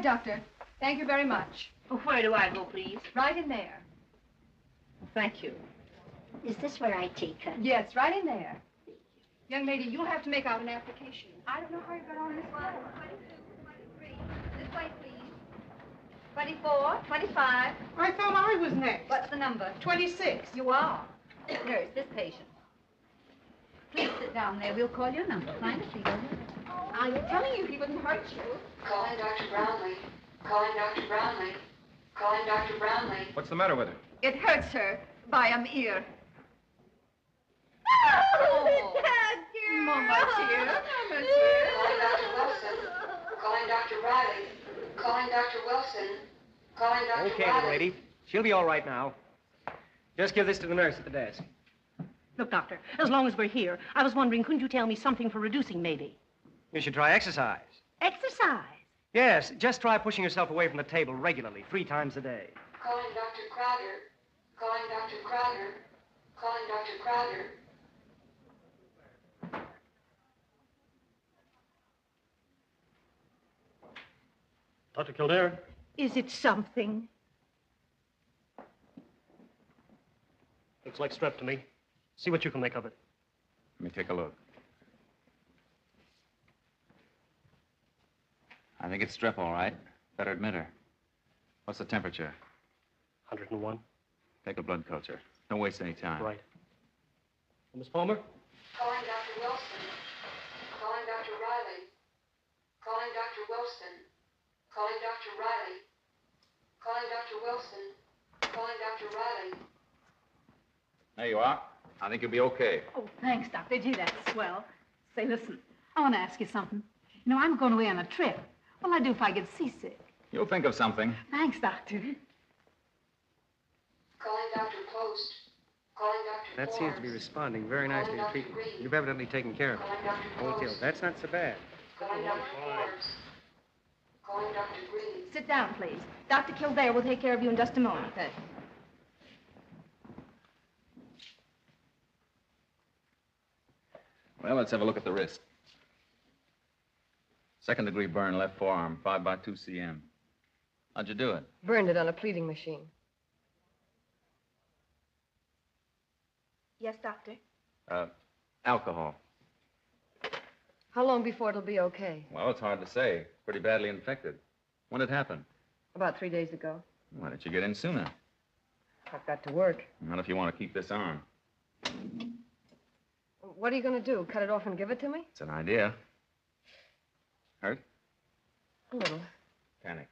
Doctor. Thank you very much. Well, where do I go, please? Right in there. Thank you. Is this where I take her? Yes, right in there. Young lady, you'll have to make out an application. I don't know how you got on this one. 22, 23. This way, please. 24, 25. I thought I was next. What's the number? 26. You are. Nurse, this patient. Please sit down there. We'll call your number. Find a seat over there. I'm telling you, he wouldn't hurt you. Calling Dr. Brownlee. Calling Dr. Brownlee. Calling Dr. Brownlee. What's the matter with her? It hurts her by ear. Oh, Mama dear. Mama dear. Calling Dr. Wilson. Calling Dr. Riley. Calling Dr. Wilson. Calling Dr. Okay, Riley. little lady. She'll be all right now. Just give this to the nurse at the desk. Look, Doctor, as long as we're here, I was wondering, couldn't you tell me something for reducing, maybe? You should try exercise. Exercise? Yes, just try pushing yourself away from the table regularly, 3 times a day. Calling Dr. Crowder. Calling Dr. Crowder. Calling Dr. Crowder. Dr. Kildare? Is it something? Looks like strep to me. See what you can make of it. Let me take a look. I think it's strep, all right. Better admit her. What's the temperature? 101. Take a blood culture. Don't waste any time. Right. Miss Palmer? Calling Dr. Wilson. Calling Dr. Riley. Calling Dr. Wilson. Calling Dr. Riley. Calling Dr. Wilson. Calling Dr. Riley. There you are. I think you'll be okay. Oh, thanks, Doctor. Gee, that's swell. Say, listen, I want to ask you something. You know, I'm going away on a trip. What'll I do if I get seasick? You'll think of something. Thanks, Doctor. Calling Dr. Post. Calling Dr. That seems to be responding very nicely to treatment. You've evidently taken care of it. Calling Dr. Hold still. Post. That's not so bad. Calling Dr. Forbes. Calling Dr. Green. Sit down, please. Dr. Kildare will take care of you in just a moment. Okay. Well, let's have a look at the wrist. 2nd-degree burn, left forearm, 5/2 cm. How'd you do it? Burned it on a pleating machine. Yes, doctor? Alcohol. How long before it'll be okay? Well, it's hard to say. Pretty badly infected. When did it happen? About 3 days ago. Why didn't you get in sooner? I've got to work. Not if you want to keep this on. What are you going to do? Cut it off and give it to me? It's an idea. Hurt? A little. Panic.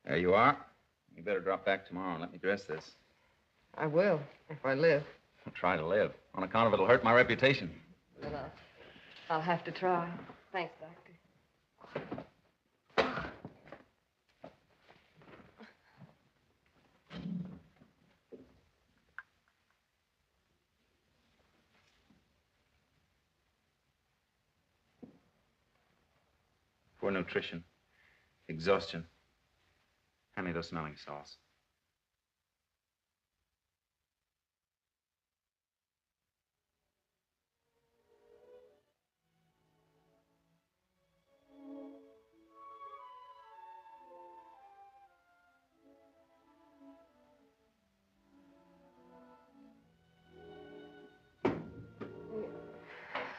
There you are. You better drop back tomorrow and let me dress this. I will, if I live. I'll try to live. On account of it'll hurt my reputation. Then I'll have to try. Thanks, Doctor. Poor nutrition. Exhaustion. Hand me the smelling sauce.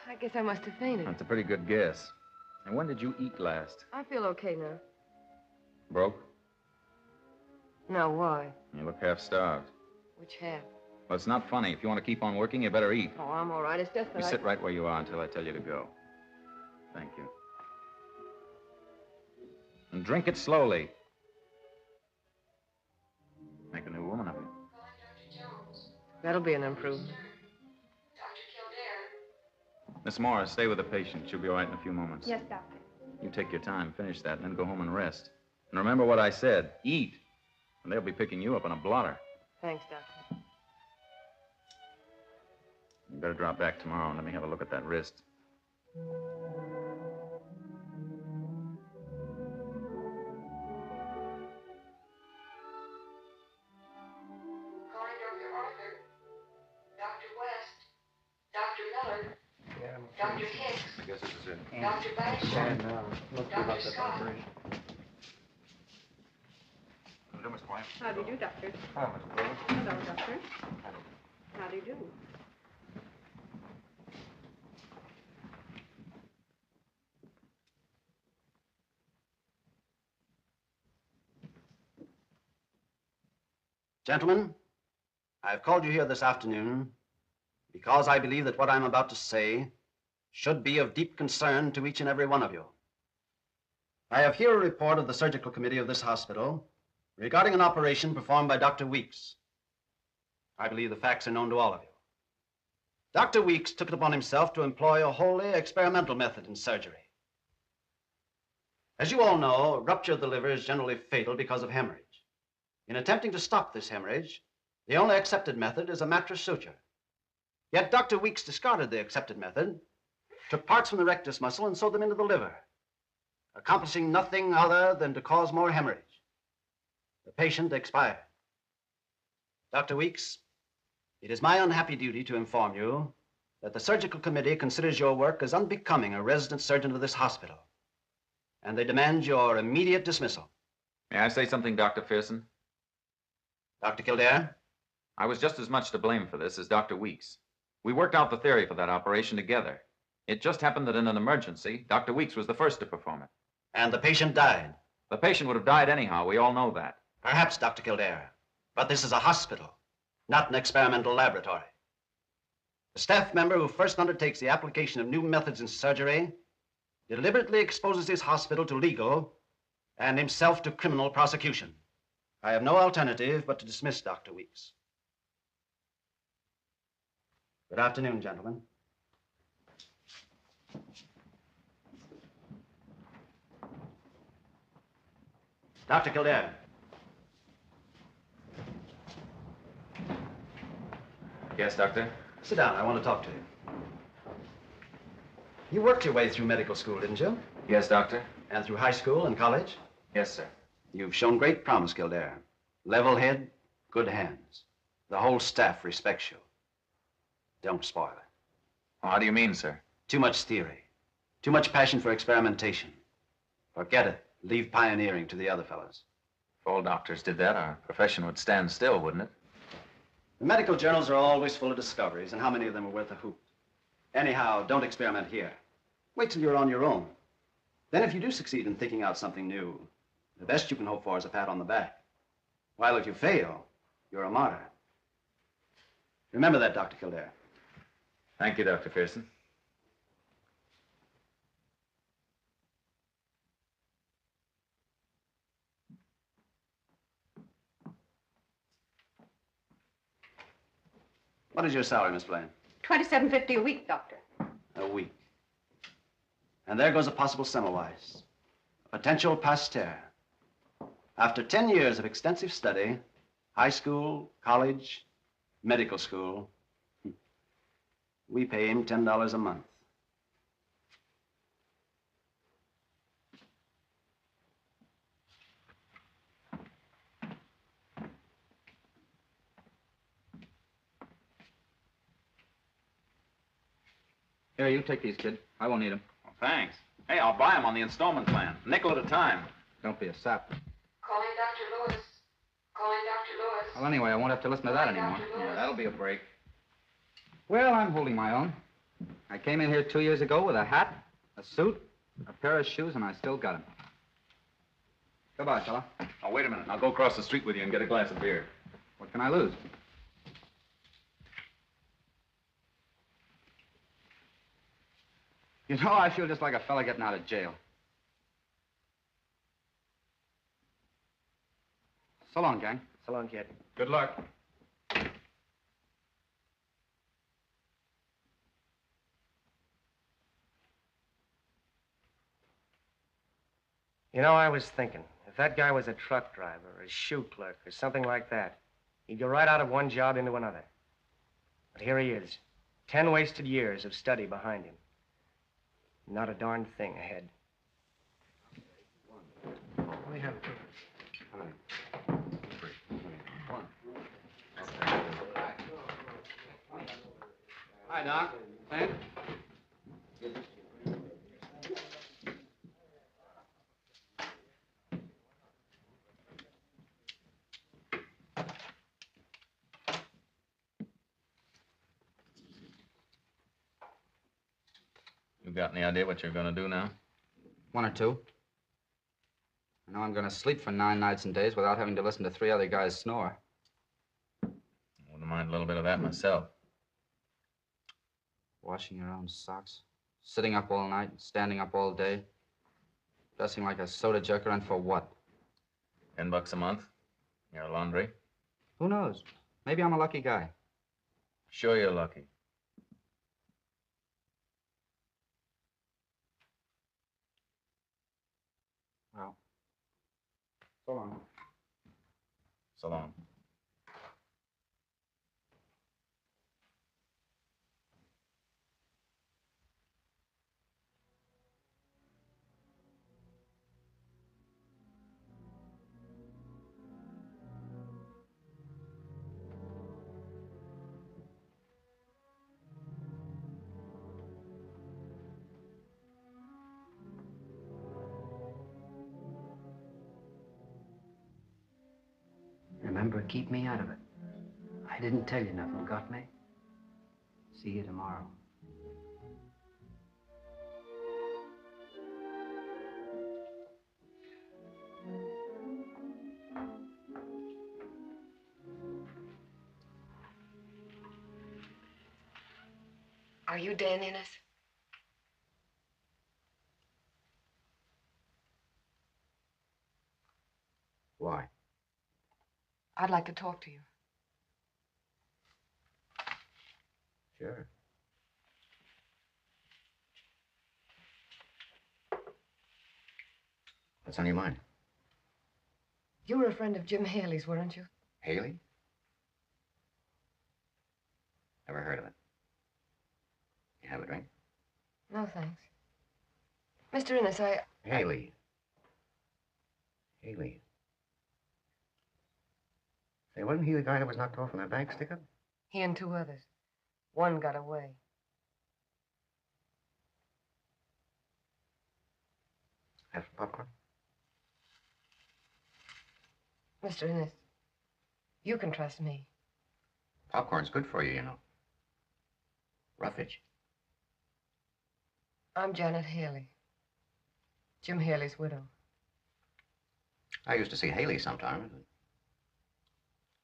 I guess I must have fainted. That's a pretty good guess. And when did you eat last? I feel okay now. Broke? No, why? You look half-starved. Which half? Well, it's not funny. If you want to keep on working, you better eat. Oh, I'm all right. It's just that You sit right where you are until I tell you to go. Thank you. And drink it slowly. Make a new woman of you. Calling Dr. Jones. That'll be an improvement. Dr. Kildare. Miss Morris, stay with the patient. She'll be all right in a few moments. Yes, doctor. You take your time, finish that, and then go home and rest. And remember what I said. Eat. And they'll be picking you up on a blotter. Thanks, Doctor. You better drop back tomorrow and let me have a look at that wrist. Calling Dr. Arthur. Dr. West. Dr. Miller. Dr. Hicks. I guess this is it. Dr. Bagshaw. Dr. Scott. Hello, Miss White. How do you do, Doctor? Hi, Miss Williams. Hello, Doctor. How do you do? Gentlemen, I've called you here this afternoon because I believe that what I'm about to say should be of deep concern to each and every one of you. I have here a report of the surgical committee of this hospital regarding an operation performed by Dr. Weeks. I believe the facts are known to all of you. Dr. Weeks took it upon himself to employ a wholly experimental method in surgery. As you all know, rupture of the liver is generally fatal because of hemorrhage. In attempting to stop this hemorrhage, the only accepted method is a mattress suture. Yet Dr. Weeks discarded the accepted method, took parts from the rectus muscle and sewed them into the liver, accomplishing nothing other than to cause more hemorrhage. The patient expired. Dr. Weeks, it is my unhappy duty to inform you that the surgical committee considers your work as unbecoming a resident surgeon of this hospital, and they demand your immediate dismissal. May I say something, Dr. Pearson? Dr. Kildare? I was just as much to blame for this as Dr. Weeks. We worked out the theory for that operation together. It just happened that in an emergency, Dr. Weeks was the first to perform it. And the patient died. The patient would have died anyhow. We all know that. Perhaps, Dr. Kildare. But this is a hospital, not an experimental laboratory. The staff member who first undertakes the application of new methods in surgery deliberately exposes his hospital to legal and himself to criminal prosecution. I have no alternative but to dismiss Dr. Weeks. Good afternoon, gentlemen. Dr. Kildare. Yes, Doctor? Sit down. I want to talk to you. You worked your way through medical school, didn't you? Yes, Doctor. And through high school and college? Yes, sir. You've shown great promise, Kildare. Level head, good hands. The whole staff respects you. Don't spoil it. How do you mean, sir? Too much theory. Too much passion for experimentation. Forget it. Leave pioneering to the other fellows. If all doctors did that, our profession would stand still, wouldn't it? The medical journals are always full of discoveries, and how many of them are worth a hoot? Anyhow, don't experiment here. Wait till you're on your own. Then if you do succeed in thinking out something new, the best you can hope for is a pat on the back. While if you fail, you're a martyr. Remember that, Dr. Kildare. Thank you, Dr. Pearson. What is your salary, Miss Blaine? $27.50 a week, Doctor. A week. And there goes a possible Semmelweis, a potential Pasteur. After 10 years of extensive study, high school, college, medical school, we pay him $10 a month. Here, you take these, kid. I won't need them. Well, thanks. Hey, I'll buy them on the installment plan. Nickel at a time. Don't be a sap. Calling Dr. Lewis. Calling Dr. Lewis. Well, anyway, I won't have to listen to that anymore. Yeah, that'll be a break. Well, I'm holding my own. I came in here 2 years ago with a hat, a suit, a pair of shoes, and I still got them. Goodbye, fella. Oh, wait a minute. I'll go across the street with you and get a glass of beer. What can I lose? You know, I feel just like a fella getting out of jail. So long, gang. So long, kid. Good luck. You know, I was thinking, if that guy was a truck driver or a shoe clerk or something like that, he'd go right out of one job into another. But here he is, 10 wasted years of study behind him. Not a darn thing ahead. We have Hi, Doc. Thanks. You got any idea what you're going to do now? One or two. I know I'm going to sleep for 9 nights and days without having to listen to 3 other guys snore. I wouldn't mind a little bit of that myself. Washing your own socks, sitting up all night, standing up all day, dressing like a soda jerker, and for what? $10 a month? Your laundry? Who knows? Maybe I'm a lucky guy. Sure you're lucky. Well, so long. So long. Remember, keep me out of it. I didn't tell you nothing, got me? See you tomorrow. Are you Dan Innes? Why? I'd like to talk to you. Sure. What's on your mind? You were a friend of Jim Haley's, weren't you? Haley? Never heard of it. You have a drink? No, thanks. Mr. Innes, Haley. Haley. Say, wasn't he the guy that was knocked off in that bank stick-up? He and 2 others. One got away. Have some popcorn? Mr. Innes, you can trust me. Popcorn's good for you, you know. Roughage. I'm Janet Haley. Jim Haley's widow. I used to see Haley sometimes.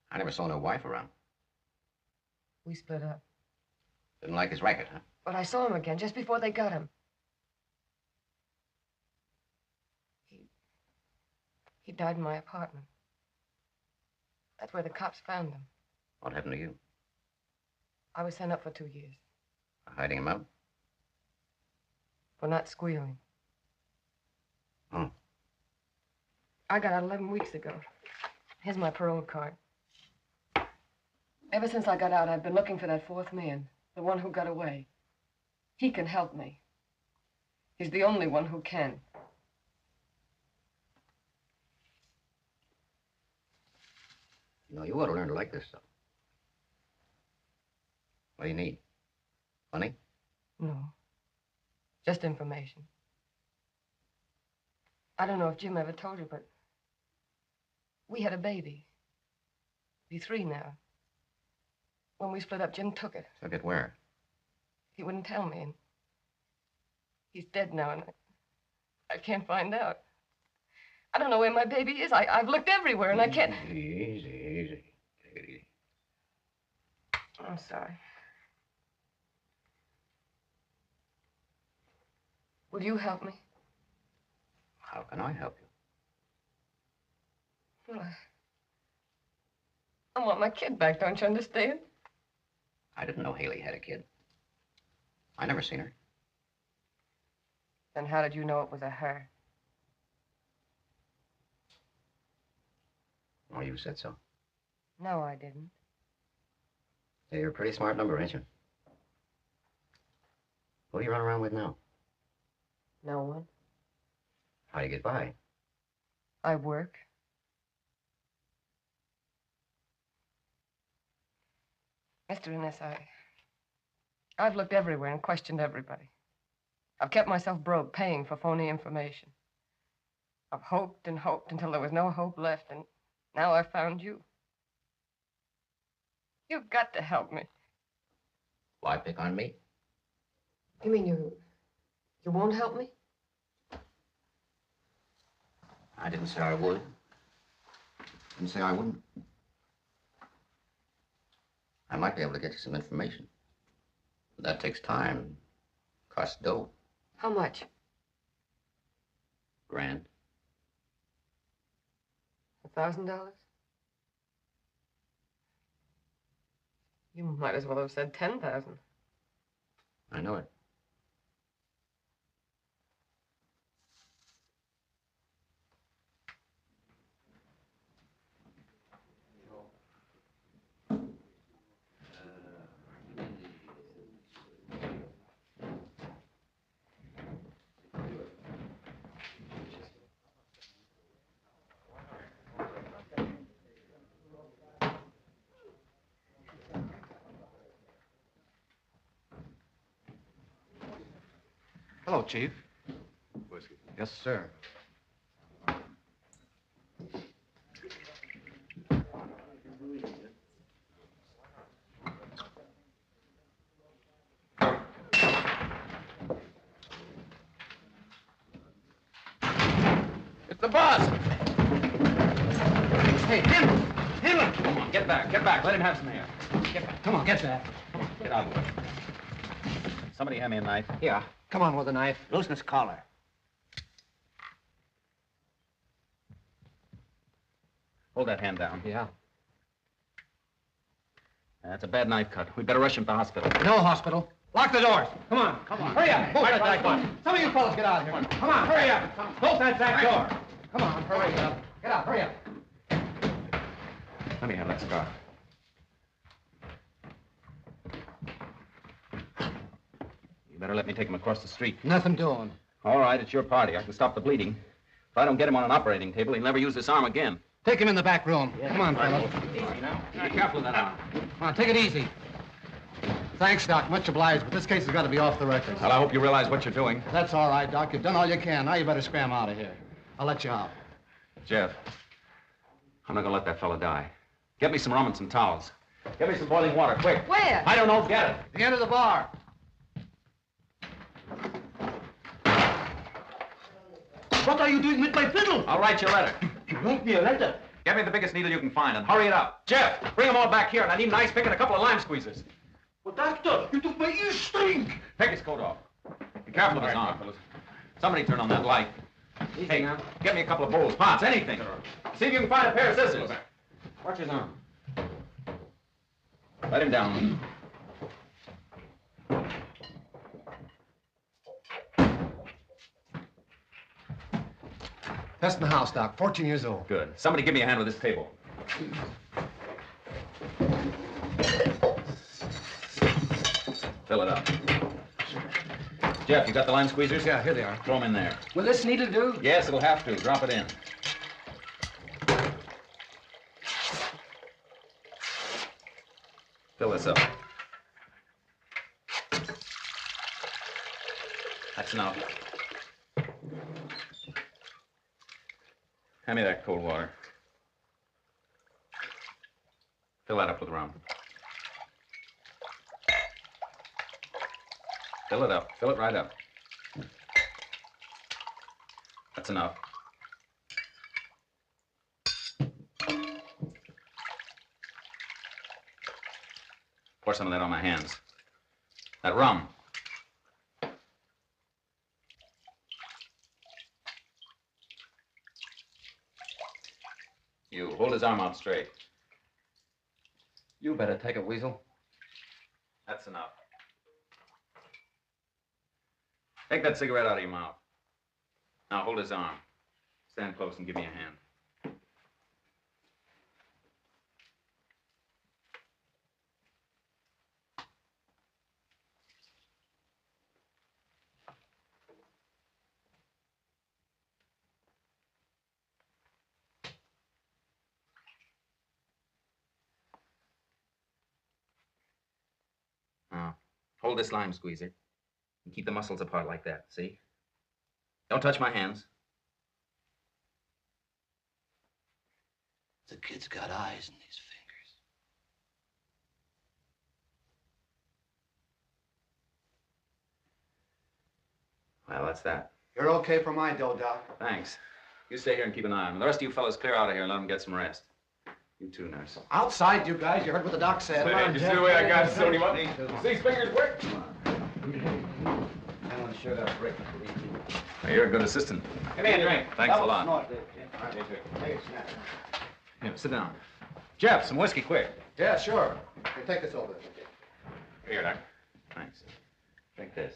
I never saw no wife around. We split up. Didn't like his racket, huh? But I saw him again just before they got him. He died in my apartment. That's where the cops found him. What happened to you? I was sent up for 2 years. Hiding him out? For not squealing. Oh. I got out 11 weeks ago. Here's my parole card. Ever since I got out, I've been looking for that 4th man, the one who got away. He can help me. He's the only one who can. You know, you ought to learn to like this stuff. What do you need? Money? No. Just information. I don't know if Jim ever told you, but we had a baby. Be 3 now. When we split up, Jim took it. Took it where? He wouldn't tell me, and he's dead now, and I can't find out. I don't know where my baby is. I've looked everywhere, and I can't... Easy. Take it easy. I'm sorry. Will you help me? How can I help you? Well, I want my kid back, don't you understand? I didn't know Haley had a kid. I never seen her. Then how did you know it was a her? Oh, you said so. No, I didn't. Hey, you're a pretty smart number, ain't you? Who do you run around with now? No one. How do you get by? I work. Mr. Innes, I've looked everywhere and questioned everybody. I've kept myself broke paying for phony information. I've hoped and hoped until there was no hope left, and now I've found you. You've got to help me. Why pick on me? You mean you won't help me? I didn't say I would. Didn't say I wouldn't. I might be able to get you some information. But that takes time. Costs dough. How much? $1,000. $1,000? You might as well have said 10,000. I know it. Hello, Chief. Whiskey. Yes, sir. It's the boss! Hey, him! Him! Come on, get back, get back. Let him have some air. Get back. Come on, get back. Get out of the way. Somebody hand me a knife. Here. Come on with a knife. Loosen his collar. Hold that hand down. Yeah. That's a bad knife cut. We better rush him to hospital. No hospital. Lock the doors. Come on. Come on. Hurry up. Bolt that back door. Some of you fellas get out of here. Come on, hurry up. Bolt that back door. Come on, hurry up. Get out, hurry up. Let me have that scarf. You better let me take him across the street. Nothing doing. All right, it's your party. I can stop the bleeding. If I don't get him on an operating table, he'll never use this arm again. Take him in the back room. Come on, fellas. Easy now. Be careful of that arm. Come on, take it easy. Thanks, Doc. Much obliged, but this case has got to be off the record. Well, I hope you realize what you're doing. That's all right, Doc. You've done all you can. Now you better scram out of here. I'll let you out. Jeff, I'm not gonna let that fella die. Get me some rum and some towels. Get me some boiling water, quick. Where? I don't know. Get it. The end of the bar. What are you doing with my fiddle? I'll write you a letter. You wrote me a letter. Get me the biggest needle you can find and hurry it up. Jeff, bring them all back here, and I need an ice pick and a couple of lime squeezers. Well, doctor, you took my ear string. Take his coat off. Be careful of his arm, fellas. Somebody turn on that light. Hey, now, get me a couple of bowls, pots, anything. See if you can find a pair of scissors. Watch his arm. Let him down. That's in the house, Doc. 14 years old. Good. Somebody give me a hand with this table. Fill it up. Jeff, you got the lime squeezers? Yeah, here they are. Throw them in there. Will this needle do? Yes, it'll have to. Drop it in. Fill this up. That's enough. Hand me that cold water. Fill that up with rum. Fill it up. Fill it right up. That's enough. Pour some of that on my hands. That rum. You hold his arm out straight. You better take it, Weasel. That's enough. Take that cigarette out of your mouth. Now hold his arm. Stand close and give me a hand. Hold this lime squeezer and keep the muscles apart like that, see? Don't touch my hands. The kid's got eyes in these fingers. Well, that's that. You're okay for my dough, Doc. Thanks. You stay here and keep an eye on him. The rest of you fellows clear out of here and let him get some rest. You too, nurse. Outside, you guys. You heard what the doc said. You see the way I got Sony up? See his fingers work? I want to share that break. Well, you're a good assistant. Give me a drink. Thanks a lot. Hey, snap. Here, sit down. Jeff, some whiskey, quick. Yeah, sure. Hey, take this over. Here, Doc. Thanks. Drink this.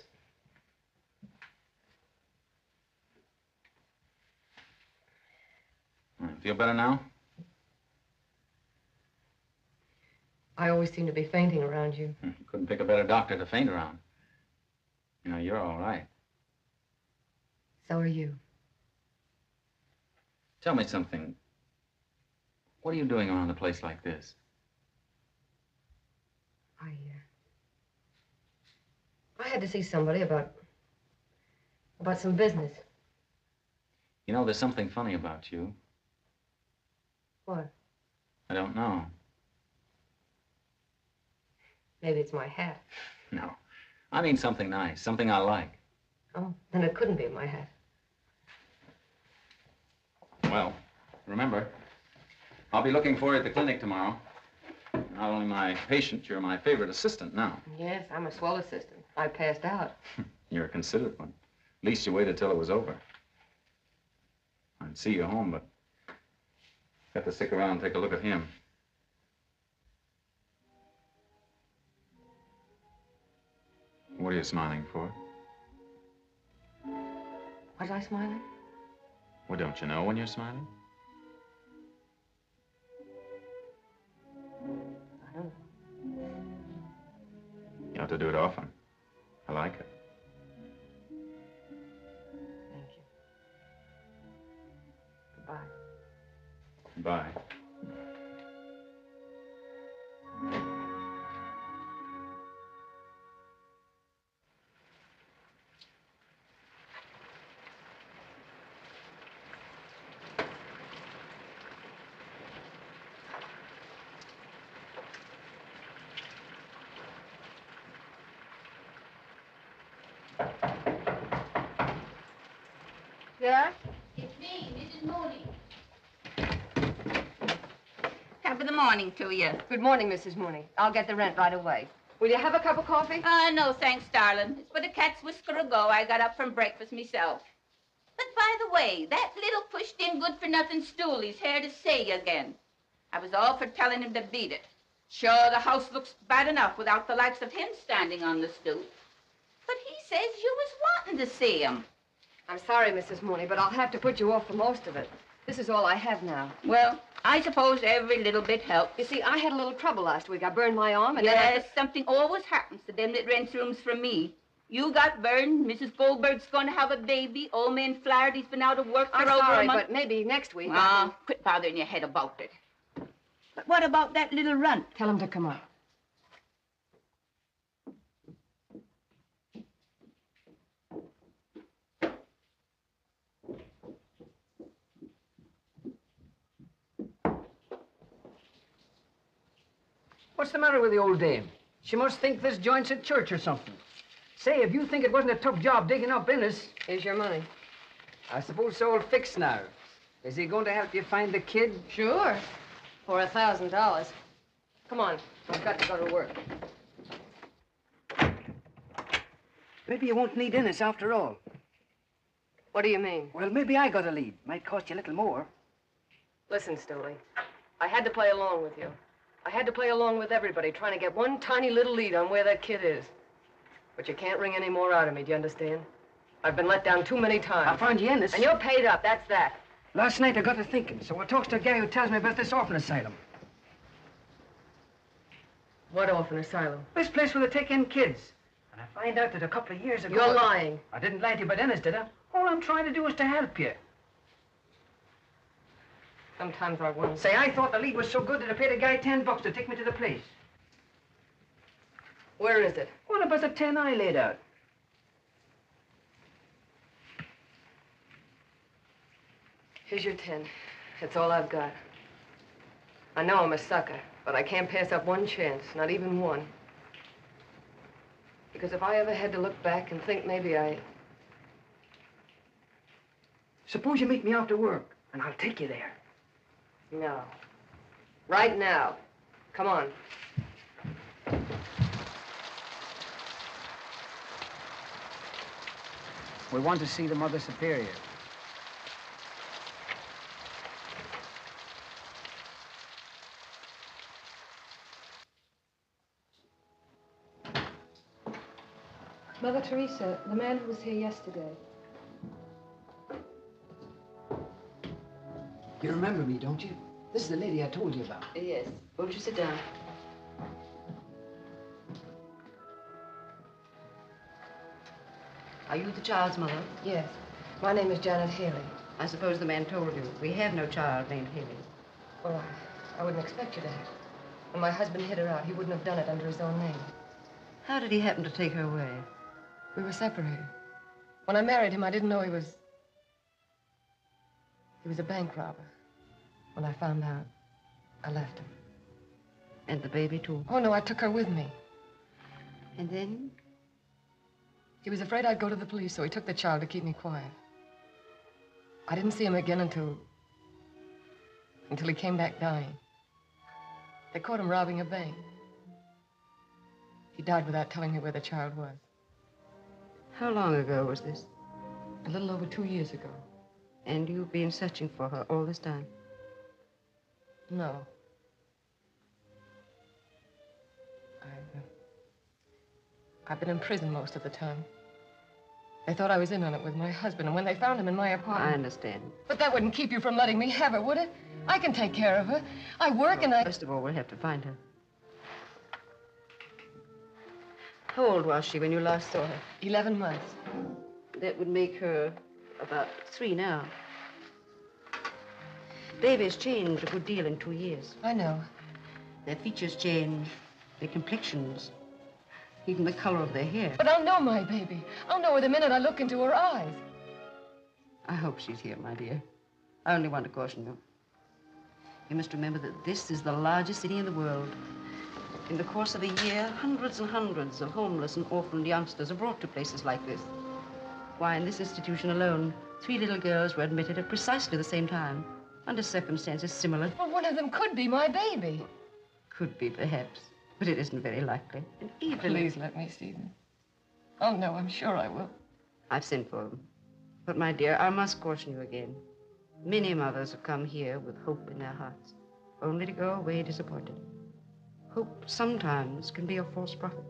Feel better now? I always seem to be fainting around you. Couldn't pick a better doctor to faint around. You know, you're all right. So are you. Tell me something. What are you doing around a place like this? I had to see somebody about some business. You know, there's something funny about you. What? I don't know. Maybe it's my hat. No. I mean something nice, something I like. Oh, then it couldn't be my hat. Well, remember, I'll be looking for you at the clinic tomorrow. Not only my patient, you're my favorite assistant now. Yes, I'm a swell assistant. I passed out. You're a considerate one. At least you waited till it was over. I'd see you home, but got to stick around and take a look at him. What are you smiling for? Was I smiling? Well, don't you know when you're smiling? I don't know. You have to do it often. I like it. Thank you. Goodbye. Bye. Yes? It's me, Mrs. Mooney. Top of the morning to you. Good morning, Mrs. Mooney. I'll get the rent right away. Will you have a cup of coffee? No, thanks, darling. It's but a cat's whisker ago I got up from breakfast myself. But by the way, that little pushed-in good-for-nothing stool, he's here to see again. I was all for telling him to beat it. Sure, the house looks bad enough without the likes of him standing on the stoop. But he says you was wanting to see him. I'm sorry, Mrs. Mooney, but I'll have to put you off for most of it. This is all I have now. Well, I suppose every little bit helps. You see, I had a little trouble last week. I burned my arm and yes, something always happens to them that rents rooms from me. You got burned, Mrs. Goldberg's going to have a baby, old man Flaherty's been out of work for over sorry, a month. but maybe next week. Quit bothering your head about it. But what about that little runt? Tell him to come up. What's the matter with the old dame? She must think this joint's a church or something. Say, if you think it wasn't a tough job digging up Innes... Here's your money. I suppose it's all fixed now. Is he going to help you find the kid? Sure. For $1,000. Come on. I've got to go to work. Maybe you won't need Innes after all. What do you mean? Well, maybe I got a lead. Might cost you a little more. Listen, Stoley. I had to play along with you. I had to play along with everybody, trying to get one tiny little lead on where that kid is. But you can't wring any more out of me, do you understand? I've been let down too many times. I found you Innes. And you're paid up, that's that. Last night I got to thinking, so I talks to a guy who tells me about this orphan asylum. What orphan asylum? This place where they take in kids. And I find out that a couple of years ago... You're lying. I didn't lie to you about Innes, did I? All I'm trying to do is to help you. Sometimes I wonder. Say, I thought the lead was so good that I paid a guy $10 to take me to the place. Where is it? One of us at 10 I laid out. Here's your 10. That's all I've got. I know I'm a sucker, but I can't pass up one chance, not even one. Because if I ever had to look back and think maybe I... Suppose you meet me after work, and I'll take you there. No. Right now. Come on. We want to see the Mother Superior. Mother Teresa, the man who was here yesterday. You remember me, don't you? This is the lady I told you about. Yes. Won't you sit down? Are you the child's mother? Yes. My name is Janet Haley. I suppose the man told you. We have no child named Haley. Well, I wouldn't expect you to have. When my husband hid her out, he wouldn't have done it under his own name. How did he happen to take her away? We were separated. When I married him, I didn't know he was a bank robber. When I found out, I left him. And the baby, too? Oh, no, I took her with me. And then? He was afraid I'd go to the police, so he took the child to keep me quiet. I didn't see him again until he came back dying. They caught him robbing a bank. He died without telling me where the child was. How long ago was this? A little over 2 years ago. And you've been searching for her all this time? No. I've been in prison most of the time. They thought I was in on it with my husband, and when they found him in my apartment... I understand. But that wouldn't keep you from letting me have her, would it? I can take care of her. I work and I... First of all, we'll have to find her. How old was she when you last saw her? 11 months. That would make her about 3 now. Babies change a good deal in 2 years. I know. Their features change, their complexions, even the color of their hair. But I'll know my baby. I'll know her the minute I look into her eyes. I hope she's here, my dear. I only want to caution you. You must remember that this is the largest city in the world. In the course of a year, hundreds and hundreds of homeless and orphaned youngsters are brought to places like this. Why, in this institution alone, 3 little girls were admitted at precisely the same time, under circumstances similar. Well, one of them could be my baby. Could be, perhaps, but it isn't very likely. And even... Please let me see them. Oh, no, I'm sure I will. I've sent for them. But, my dear, I must caution you again. Many mothers have come here with hope in their hearts, only to go away disappointed. Hope sometimes can be a false prophet.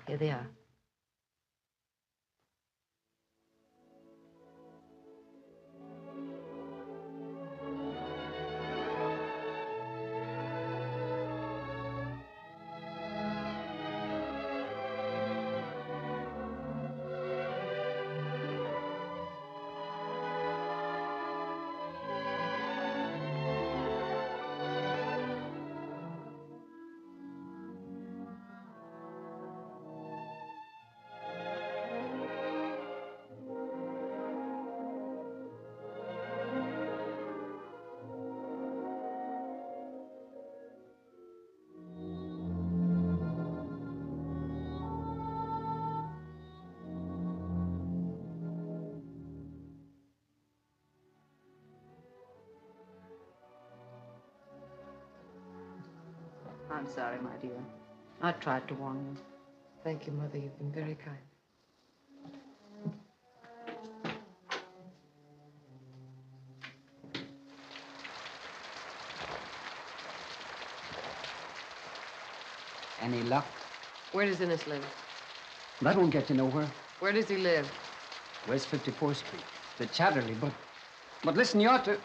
Here they are. I'm sorry, my dear. I tried to warn you. Thank you, Mother. You've been very kind. Any luck? Where does Innes live? That won't get you nowhere. Where does he live? West 54th Street. The Chatterley, but listen, you ought to...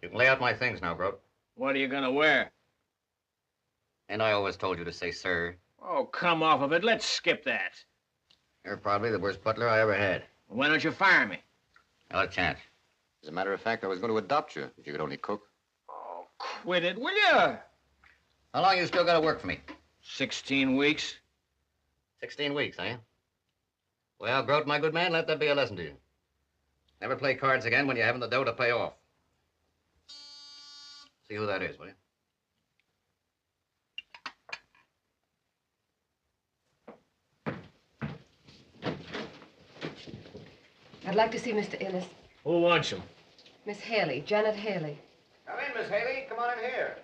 You can lay out my things now, Grote. What are you gonna wear? And I always told you to say sir. Oh, come off of it. Let's skip that. You're probably the worst butler I ever had. Why don't you fire me? Not a chance. As a matter of fact, I was going to adopt you if you could only cook. Oh, quit it, will you? How long you still got to work for me? 16 weeks. 16 weeks, eh? Well, Grote, my good man, let that be a lesson to you. Never play cards again when you haven't the dough to pay off. See who that is, will you? I'd like to see Mr. Innes. Who wants him? Miss Haley, Janet Haley. Come in, Miss Haley. Come on in here.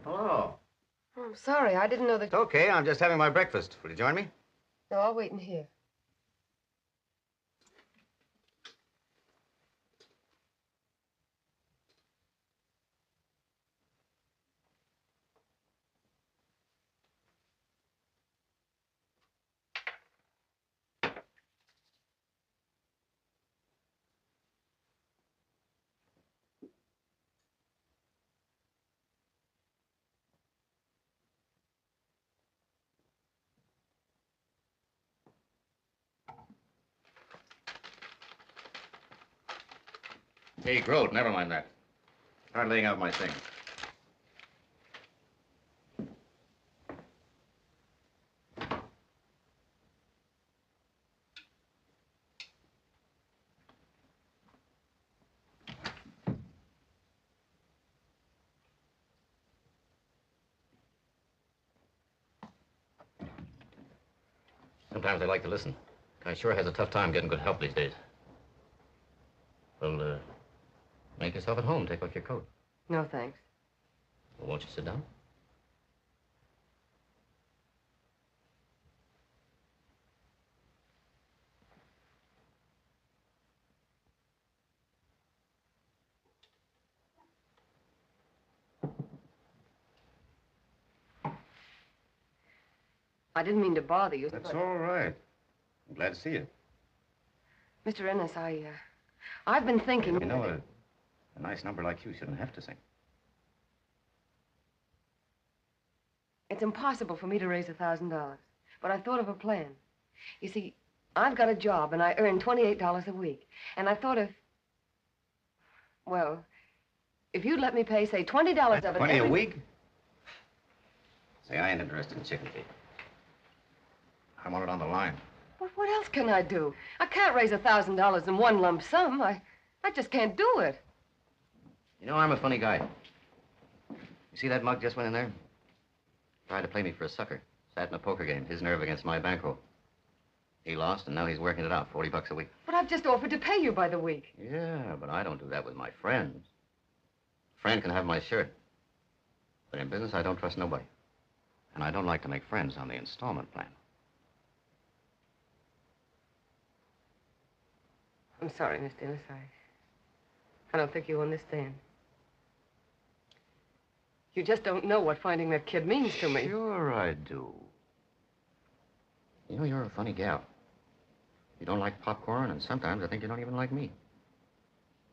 Hello. Oh, I'm sorry. I didn't know that... Okay, I'm just having my breakfast. Will you join me? No, I'll wait in here. Hey, Grote, never mind that. Start laying out my things. Sometimes I like to listen. Guy sure has a tough time getting good help these days. Well, make yourself at home. Take off your coat. No, thanks. Well, won't you sit down? I didn't mean to bother you. That's all right. I'm glad to see you. Mr. Innes, I've been thinking... You know, a nice number like you shouldn't have to sing. It's impossible for me to raise $1,000, but I thought of a plan. You see, I've got a job, and I earn $28 a week. And I thought well, if you'd let me pay, say, $20 of it... 20 a week? Say, I ain't interested in chicken feed. I want it on the line. But what else can I do? I can't raise $1,000 in one lump sum. I just can't do it. You know, I'm a funny guy. You see that mug just went in there? Tried to play me for a sucker. Sat in a poker game, his nerve against my bankroll. He lost, and now he's working it out, 40 bucks a week. But I've just offered to pay you by the week. Yeah, but I don't do that with my friends. A friend can have my shirt. But in business, I don't trust nobody. And I don't like to make friends on the installment plan. I'm sorry, Mr. Innes. I don't think you understand. You just don't know what finding that kid means to me. Sure I do. You know, you're a funny gal. You don't like popcorn, and sometimes I think you don't even like me.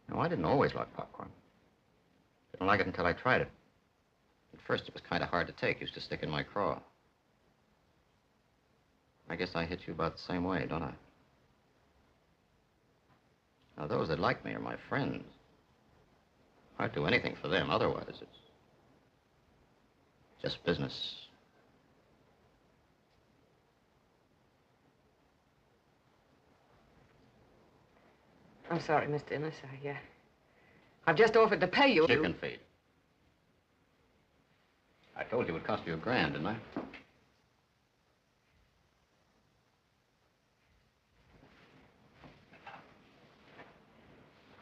No, I didn't always like popcorn. Didn't like it until I tried it. At first, it was kind of hard to take. Used to stick in my craw. I guess I hit you about the same way, don't I? Now, those that like me are my friends. I'd do anything for them. Otherwise, it's just business. I'm sorry, Mr. Innes. I've just offered to pay you. Chicken feed. I told you it would cost you $1,000, didn't I?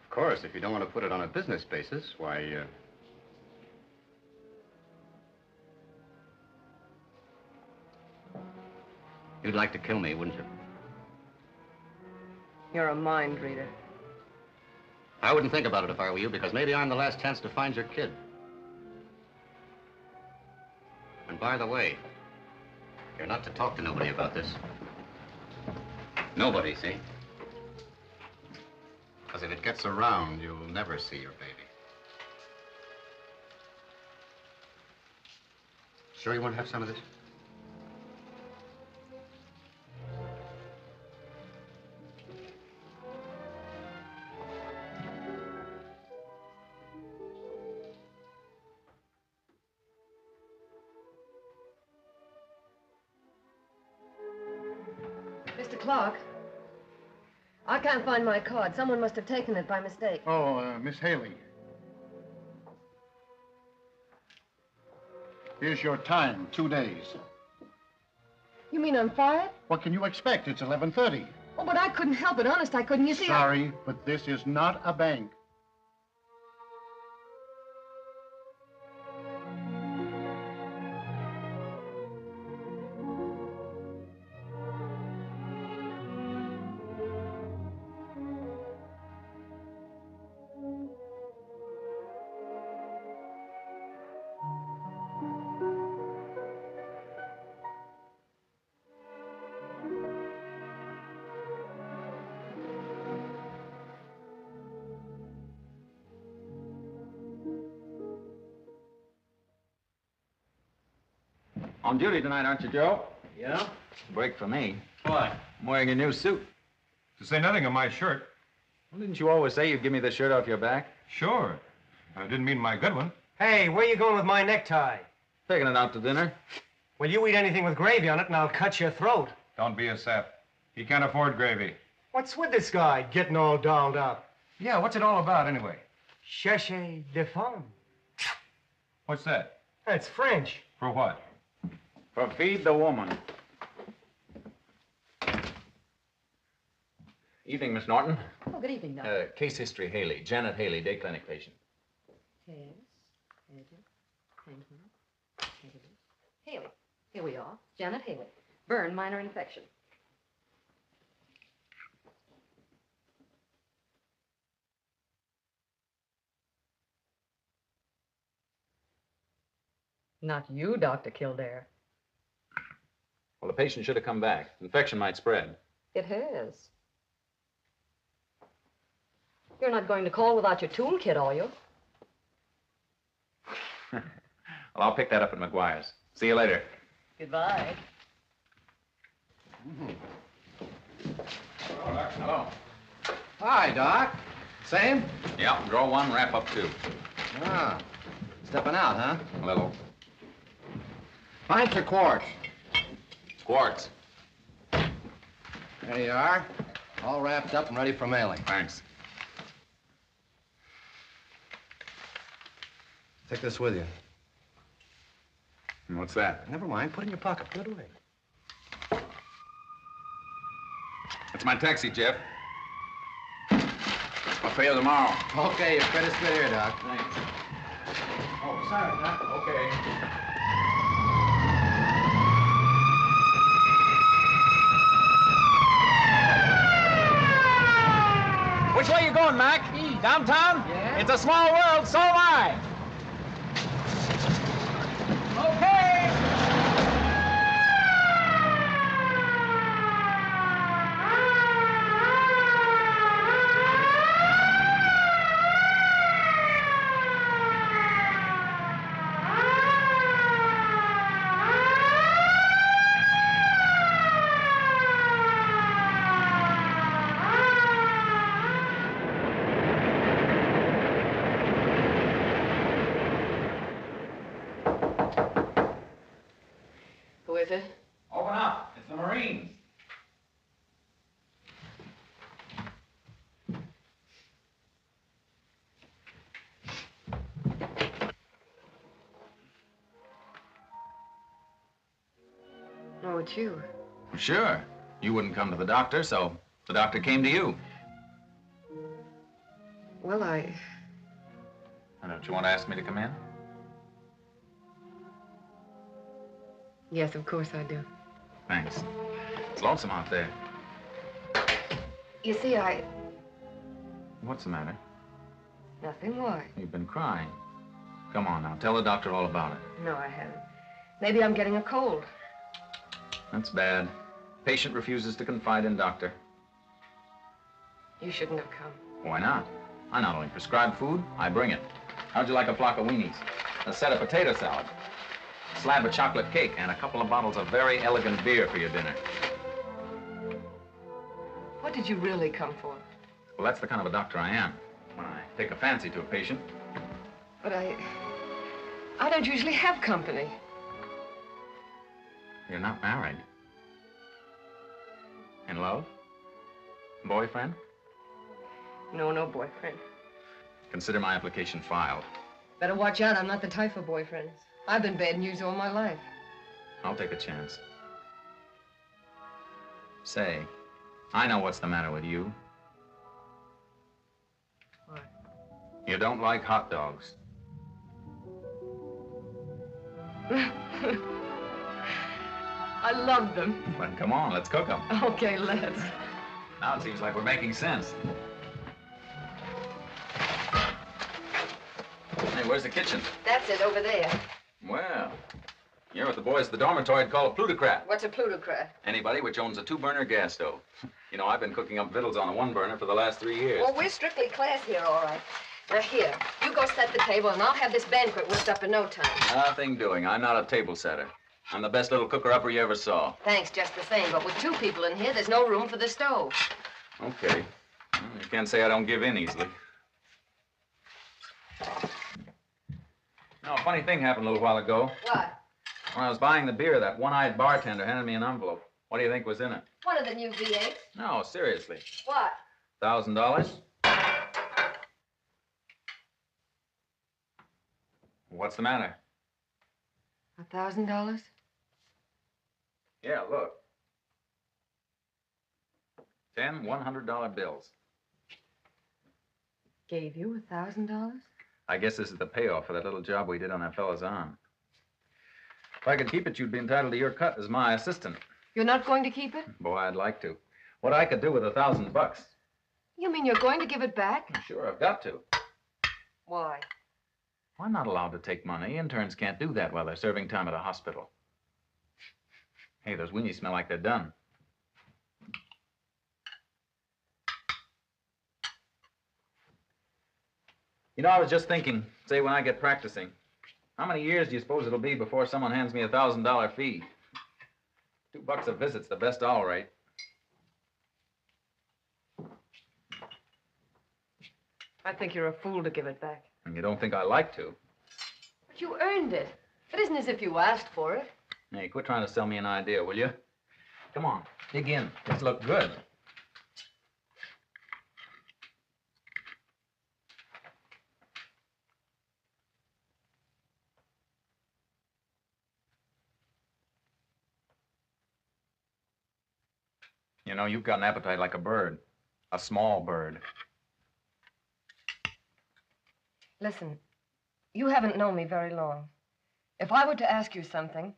Of course, if you don't want to put it on a business basis, why, you'd like to kill me, wouldn't you? You're a mind reader. I wouldn't think about it if I were you, because maybe I'm the last chance to find your kid. And by the way, you're not to talk to nobody about this. Nobody, see? Because if it gets around, you'll never see your baby. Sure you want to have some of this? Mr. Clark, I can't find my card. Someone must have taken it by mistake. Oh, Miss Haley. Here's your time, 2 days. You mean I'm fired? What can you expect? It's 11:30. Oh, but I couldn't help it. Honest, I couldn't. You see, Sorry, but this is not a bank. On duty tonight, aren't you, Joe? Yeah? Break for me. Why? I'm wearing a new suit. To say nothing of my shirt. Well, didn't you always say you'd give me the shirt off your back? Sure. I didn't mean my good one. Hey, where you going with my necktie? Taking it out to dinner. Well, you eat anything with gravy on it and I'll cut your throat. Don't be a sap. He can't afford gravy. What's with this guy getting all dolled up? Yeah, what's it all about anyway? Cherchez de femme. What's that? That's French. For what? For feed the woman. Evening, Miss Norton. Oh, good evening, Doctor. Case history, Haley. Janet Haley, day clinic patient. Yes. Haley. Here we are. Janet Haley. Burn, minor infection. Not you, Dr. Kildare. Well, the patient should have come back. Infection might spread. It has. You're not going to call without your toolkit, are you? Well, I'll pick that up at McGuire's. See you later. Goodbye. Hello. Hi, Doc. Same? Yeah, draw one, wrap up two. Ah, stepping out, huh? A little. Pints or quarts? Quartz. There you are. All wrapped up and ready for mailing. Thanks. Take this with you. And what's that? Never mind. Put it in your pocket. Put it away. That's my taxi, Jeff. I'll pay you tomorrow. Okay, your credit's good here, Doc. Thanks. Oh, sorry, Doc. Okay. Which way you going, Mac? East. Downtown? Yeah. It's a small world, so am I. Okay. Who is it? Open up. It's the Marines. No, it's you. Sure. You wouldn't come to the doctor, so the doctor came to you. Well, Don't you want to ask me to come in? Yes, of course I do. Thanks. It's lonesome out there. You see, What's the matter? Nothing. Why? You've been crying. Come on now, tell the doctor all about it. No, I haven't. Maybe I'm getting a cold. That's bad. Patient refuses to confide in doctor. You shouldn't have come. Why not? I not only prescribe food, I bring it. How'd you like a flock of weenies? A set of potato salad, a slab of chocolate cake, and a couple of bottles of very elegant beer for your dinner? What did you really come for? Well, that's the kind of a doctor I am. When I take a fancy to a patient. But I don't usually have company. You're not married. In love? Boyfriend? No, no boyfriend. Consider my application filed. Better watch out, I'm not the type for boyfriends. I've been bad news all my life. I'll take a chance. Say, I know what's the matter with you. What? You don't like hot dogs. I love them. Well, come on, let's cook them. Okay, let's. Now it seems like we're making sense. Hey, where's the kitchen? That's it, over there. Well, you're what the boys at the dormitory would call a plutocrat. What's a plutocrat? Anybody which owns a 2-burner gas stove. You know, I've been cooking up victuals on a 1-burner for the last 3 years. Well, we're strictly class here, all right. Now, here, you go set the table, and I'll have this banquet whipped up in no time. Nothing doing. I'm not a table setter. I'm the best little cooker-upper you ever saw. Thanks, just the same, but with 2 people in here, there's no room for the stove. Okay. Well, you can't say I don't give in easily. Now, a funny thing happened a little while ago. What? When I was buying the beer, that one-eyed bartender handed me an envelope. What do you think was in it? One of the new V8s. No, seriously. What? $1,000? What's the matter? $1,000? Yeah, look. 10 $100 bills. Gave you $1,000? I guess this is the payoff for that little job we did on that fellow's arm. If I could keep it, you'd be entitled to your cut as my assistant. You're not going to keep it? Boy, I'd like to. What I could do with $1,000. You mean you're going to give it back? Sure, I've got to. Why? I'm not allowed to take money. Interns can't do that while they're serving time at a hospital. Hey, those weenies smell like they're done. You know, I was just thinking, say when I get practicing, how many years do you suppose it'll be before someone hands me a $1,000 fee? $2 a visit's the best all right. I think you're a fool to give it back. And you don't think I like to? But you earned it. It isn't as if you asked for it. Hey, quit trying to sell me an idea, will you? Come on, dig in. Let's look good. You know, you've got an appetite like a bird. A small bird. Listen, you haven't known me very long. If I were to ask you something...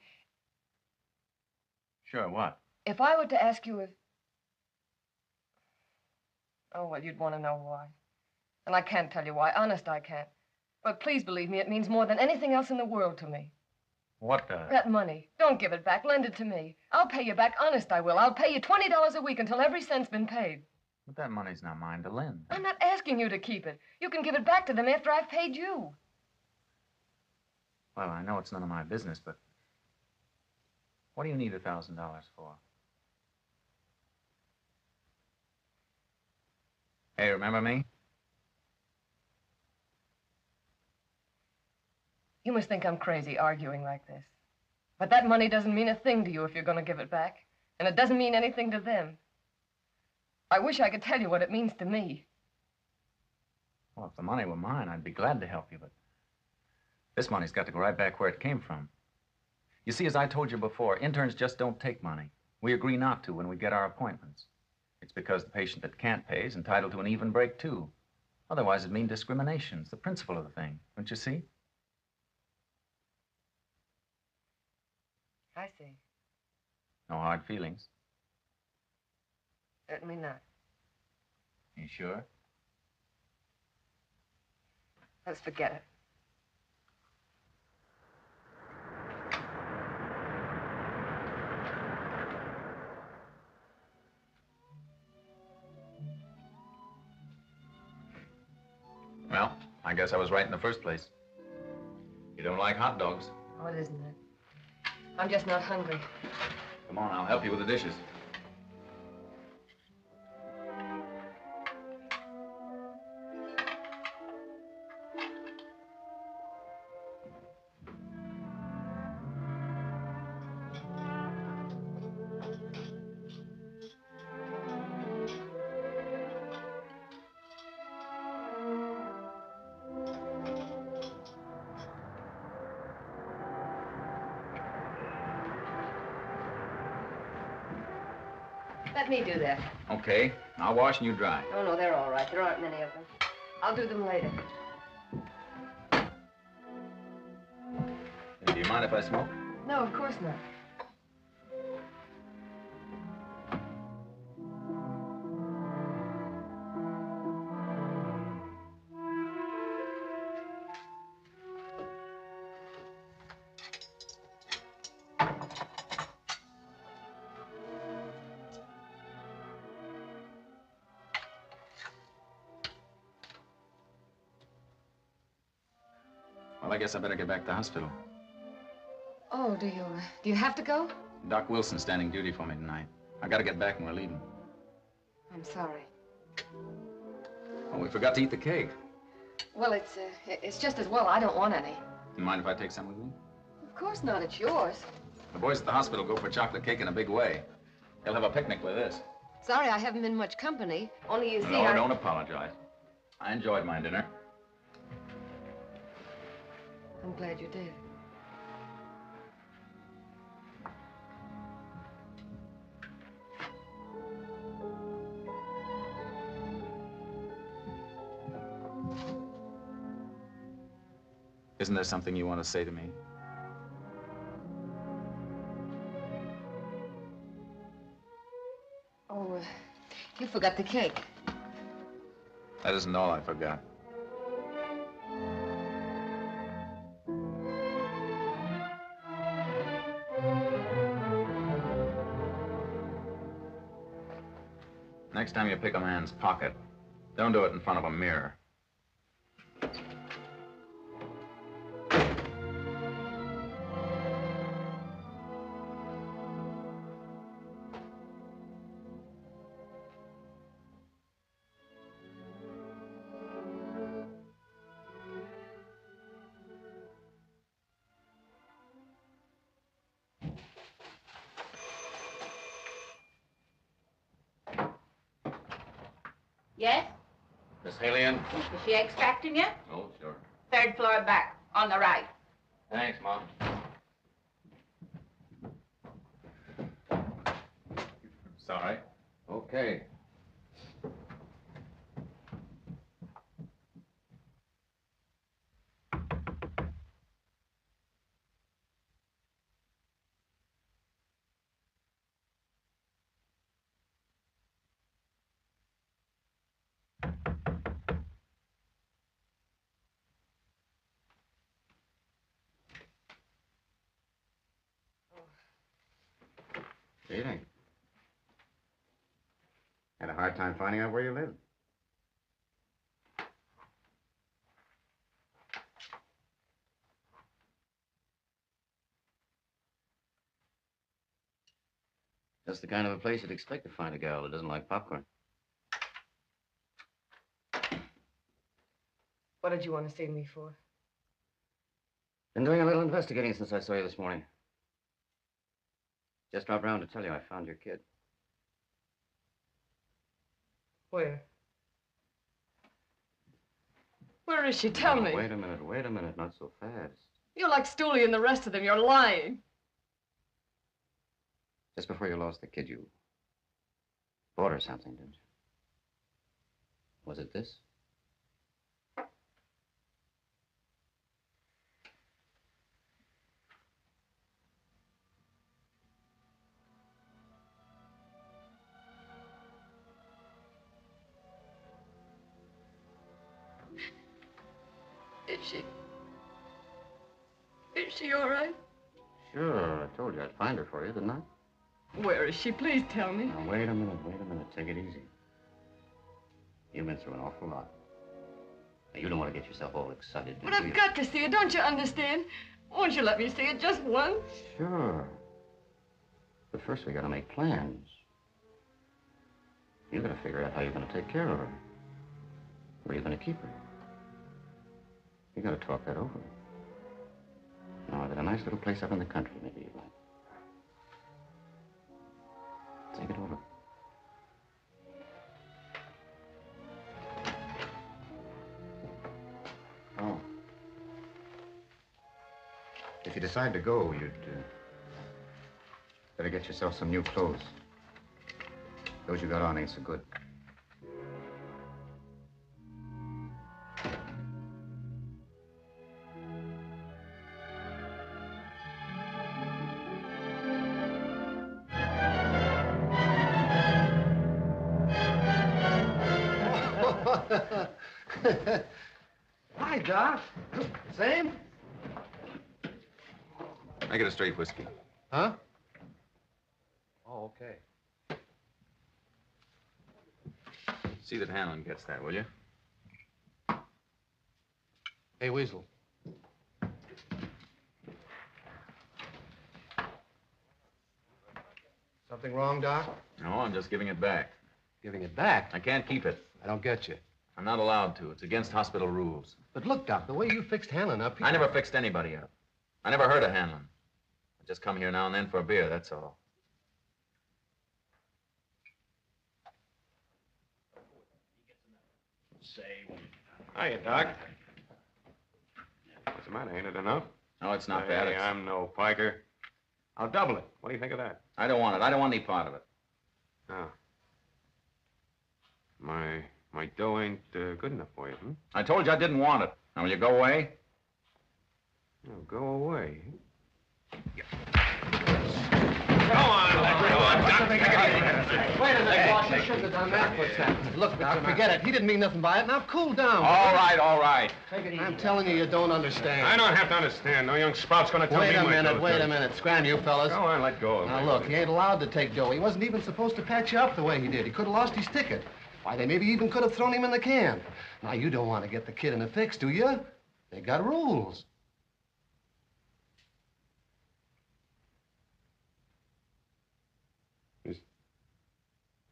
Sure, what? If I were to ask you if... Oh, well, you'd want to know why. And I can't tell you why. Honest, I can't. But please believe me, it means more than anything else in the world to me. What does? That money. Don't give it back. Lend it to me. I'll pay you back. Honest, I will. I'll pay you $20 a week until every cent's been paid. But that money's not mine to lend. I'm not asking you to keep it. You can give it back to them after I've paid you. Well, I know it's none of my business, but what do you need $1,000 for? Hey, remember me? You must think I'm crazy arguing like this. But that money doesn't mean a thing to you if you're going to give it back. And it doesn't mean anything to them. I wish I could tell you what it means to me. Well, if the money were mine, I'd be glad to help you, but this money's got to go right back where it came from. You see, as I told you before, interns just don't take money. We agree not to when we get our appointments. It's because the patient that can't pay is entitled to an even break, too. Otherwise, it'd mean discrimination. It's the principle of the thing. Don't you see? I see. No hard feelings. Certainly not. You sure? Let's forget it. I guess I was right in the first place. You don't like hot dogs. Oh, it isn't it? I'm just not hungry. Come on, I'll help you with the dishes. Let me do that. Okay, I'll wash and you dry. Oh, no, they're all right. There aren't many of them. I'll do them later. Do you mind if I smoke? No, of course not. Well, I guess I better get back to the hospital. Oh, do you have to go? Doc Wilson's standing duty for me tonight. I gotta get back and we're leaving. I'm sorry. Oh, we forgot to eat the cake. Well, it's just as well I don't want any. You mind if I take some with me? Of course not. It's yours. The boys at the hospital go for chocolate cake in a big way. They'll have a picnic with this. Sorry I haven't been much company. Only you see, No, don't apologize. I enjoyed my dinner. I'm glad you did. Isn't there something you want to say to me? Oh, you forgot the cake. That isn't all I forgot. Next time you pick a man's pocket, don't do it in front of a mirror. Yes? Miss Haley in? Is she extracting you? Oh, sure. 3rd floor back, on the right. Thanks, Mom. Sorry. Okay. What do you think? Had a hard time finding out where you live. Just the kind of a place you'd expect to find a gal that doesn't like popcorn. What did you want to see me for? Been doing a little investigating since I saw you this morning. Just dropped round to tell you I found your kid. Where? Where is she? Tell me. Wait a minute, not so fast. You're like Stooley and the rest of them. You're lying. Just before you lost the kid, you bought her something, didn't you? Was it this? Is she all right? Sure, I told you I'd find her for you, didn't I? Where is she? Please tell me. Now, wait a minute. Take it easy. You've been through an awful lot. Now, you don't want to get yourself all excited, But do I've you? got to see it. Don't you understand? Won't you let me see it just once? Sure. But first we gotta make plans. You gotta figure out how you're gonna take care of her. Where you're gonna keep her. You gotta talk that over. Now, I've got a nice little place up in the country, maybe you'd like. Think it over. Oh. If you decide to go, you'd better get yourself some new clothes. Those you got on ain't so good. Hi, Doc. Same? I get a straight whiskey. Huh? Oh, okay. See that Hanlon gets that, will you? Hey, Weasel. Something wrong, Doc? No, I'm just giving it back. Giving it back? I can't keep it. I don't get you. I'm not allowed to. It's against hospital rules. But look, Doc, the way you fixed Hanlon up here... I never fixed anybody up. I never heard of Hanlon. I just come here now and then for a beer, that's all. Hiya, Doc. What's the matter? Ain't it enough? No, it's not Hey, bad. It's... I'm no piker. I'll double it. What do you think of that? I don't want it. I don't want any part of it. Oh. My dough ain't good enough for you, hmm? I told you I didn't want it. Now, will you go away? Oh, go away. Go on, Doc. Wait a minute, boss. You shouldn't have done that. What's that? Look, Doc, forget it. He didn't mean nothing by it. Now, cool down. All right, all right. Take it easy. I'm telling you, you don't understand. I don't have to understand. No young sprout's gonna tell me Wait a my minute, dough wait too. a minute. Scram, you fellas. Go on, let go of Now, me. look, he ain't allowed to take dough. He wasn't even supposed to patch you up the way he did. He could have lost his ticket. Why, they maybe even could have thrown him in the can. Now, you don't want to get the kid in a fix, do you? They got rules.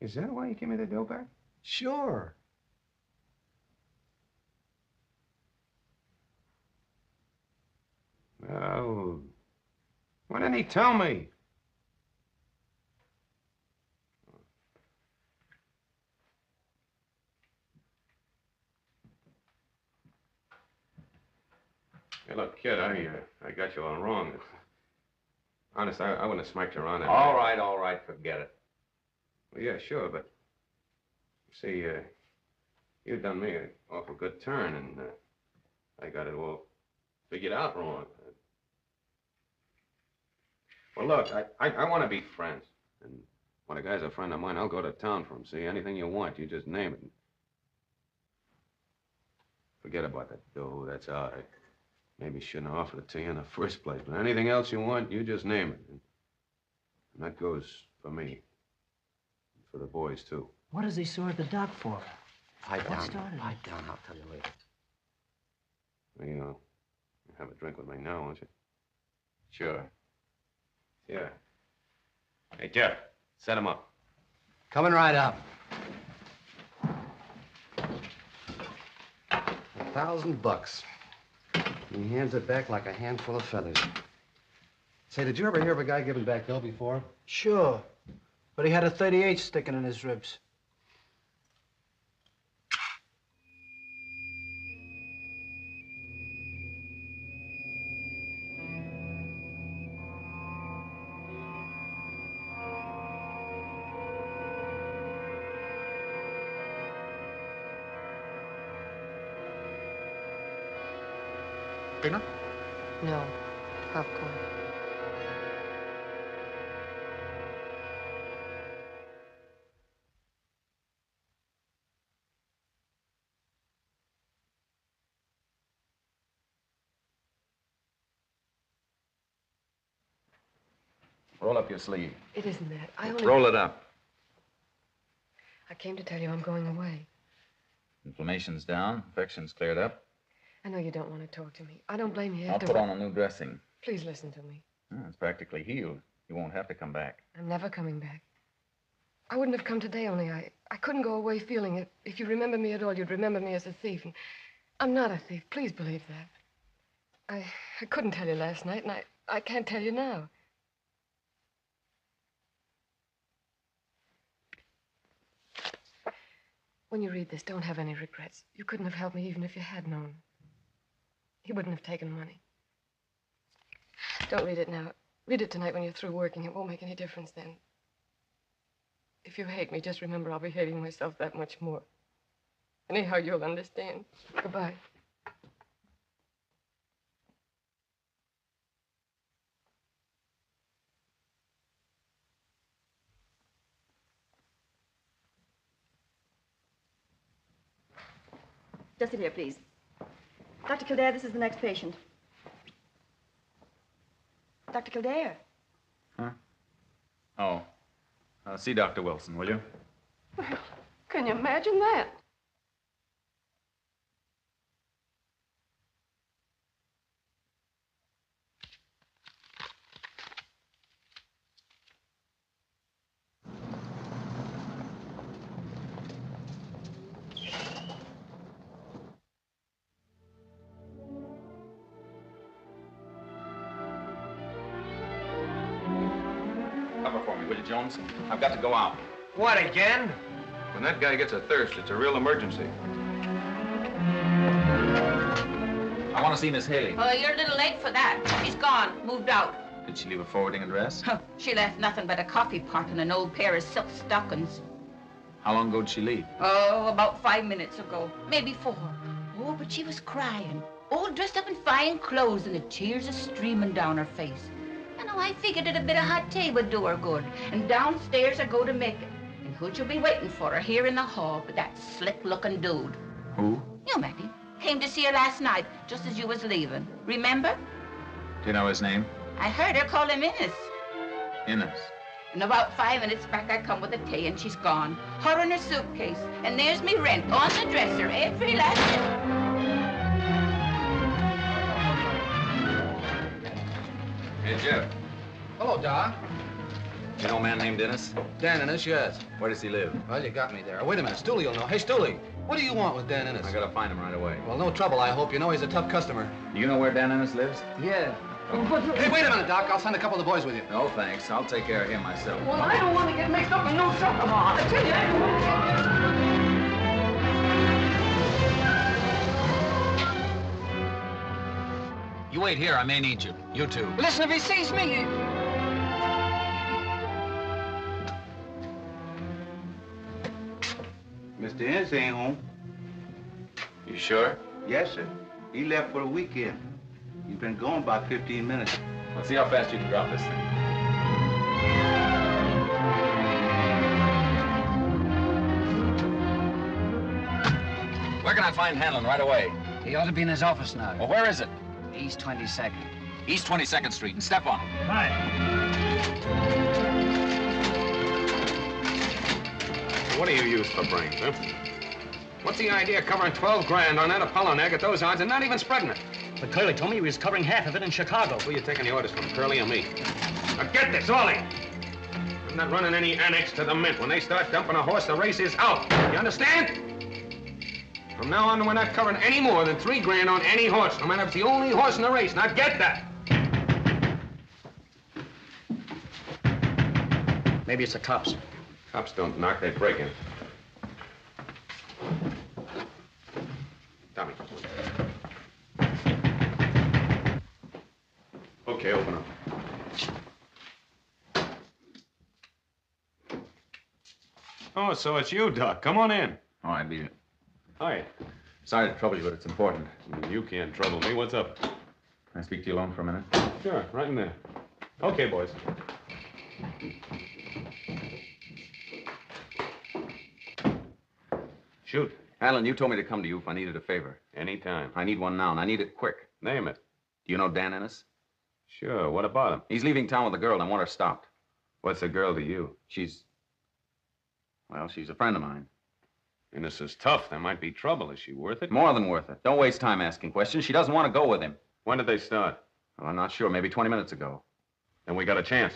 Is that why you gave me the dough back? Sure. Oh. Why didn't he tell me? Hey, look, kid, I got you all wrong. Honest, I wouldn't have smacked you around that All way. right, forget it. Well, yeah, sure, but see, you've done me an awful good turn, and I got it all figured out wrong. Well, look, I want to be friends, and when a guy's a friend of mine, I'll go to town for him. See, anything you want, you just name it. Forget about that dough. That's all right. Maybe shouldn't have offered it to you in the first place, but anything else you want, you just name it. And that goes for me. For the boys, too. What does he sort the doc for? Pipe What down. started Pipe down. I'll tell you later. Well, you have a drink with me now, won't you? Sure. Yeah. Hey, Jeff, set him up. Coming right up. $1,000. He hands it back like a handful of feathers. Say, did you ever hear of a guy giving back dough before? Sure. But he had a 38 sticking in his ribs. Peanut? No. Popcorn. Roll up your sleeve. It isn't that. I only... Roll it up. I came to tell you I'm going away. Inflammation's down, infection's cleared up. I know you don't want to talk to me. I don't blame you. I'll put on a new dressing. Please listen to me. It's practically healed. You won't have to come back. I'm never coming back. I wouldn't have come today, only I couldn't go away feeling it. If you remember me at all, you'd remember me as a thief. And I'm not a thief. Please believe that. I couldn't tell you last night, and I can't tell you now. When you read this, don't have any regrets. You couldn't have helped me even if you had known. He wouldn't have taken money. Don't read it now. Read it tonight when you're through working. It won't make any difference then. If you hate me, just remember I'll be hating myself that much more. Anyhow, you'll understand. Goodbye. Just sit here, please. Dr. Kildare, this is the next patient. Dr. Kildare. Huh? Oh. See Dr. Wilson, will you? Well, can you imagine that? Cover for me, will you, Jones? I've got to go out. What, again? When that guy gets a thirst, it's a real emergency. I want to see Miss Haley. Oh, you're a little late for that. She's gone, moved out. Did she leave a forwarding address? She left nothing but a coffee pot and an old pair of silk stockings. How long ago did she leave? Oh, about 5 minutes ago. Maybe 4. Oh, but she was crying. All dressed up in fine clothes and the tears are streaming down her face. You know, I figured that a bit of hot tea would do her good. And downstairs I go to make it. And who'd you be waiting for her here in the hall but that slick-looking dude? Who? You, Matty. Came to see her last night, just as you was leaving. Remember? Do you know his name? I heard her call him Innes. Innes. And about 5 minutes back, I come with the tea, and she's gone. Her in her suitcase. And there's me rent on the dresser, every last bit. Hey, Jeff. Hello, Doc. You know a man named Innes? Dan Innes, yes. Where does he live? Well, you got me there. Wait a minute, Stooley will know. Hey, Stooley, what do you want with Dan Innes? I gotta find him right away. Well, no trouble, I hope. You know he's a tough customer. Do you know where Dan Innes lives? Yeah. Hey, wait a minute, Doc. I'll send a couple of the boys with you. No, thanks. I'll take care of him myself. Well, I don't want to get mixed up in no trouble. Come on, I tell you. You wait here. I may need you. You too. Listen, if he sees me... Mr. Innes ain't home. You sure? Yes, sir. He left for the weekend. He's been gone about 15 minutes. Let's see how fast you can drop this thing. Where can I find Hanlon right away? He ought to be in his office now. Well, where is it? East 22nd. East 22nd Street, and step on it. Right. What do you use for brains, huh? What's the idea of covering 12 grand on that Apollo neck at those odds and not even spreading it? But Curly told me he was covering half of it in Chicago. Who are you taking the orders from, Curly or me? Now get this, all of you. I'm not running any annex to the mint. When they start dumping a horse, the race is out. You understand? From now on, we're not covering any more than 3 grand on any horse, no matter if it's the only horse in the race. Now get that. Maybe it's the cops. Cops don't knock, they break in. Tommy. Okay, open up. Oh, so it's you, Doc. Come on in. Oh, I beat it. Hi. Sorry to trouble you, but it's important. You can't trouble me. What's up? Can I speak to you alone for a minute? Sure, right in there. Okay, boys. Shoot. Alan, you told me to come to you if I needed a favor. Anytime. I need one now, and I need it quick. Name it. Do you know Dan Innes? Sure. What about him? He's leaving town with a girl, and I want her stopped. What's a girl to you? She's... well, she's a friend of mine. Innes is tough. There might be trouble. Is she worth it? More than worth it. Don't waste time asking questions. She doesn't want to go with him. When did they start? Well, I'm not sure. Maybe 20 minutes ago. Then we got a chance.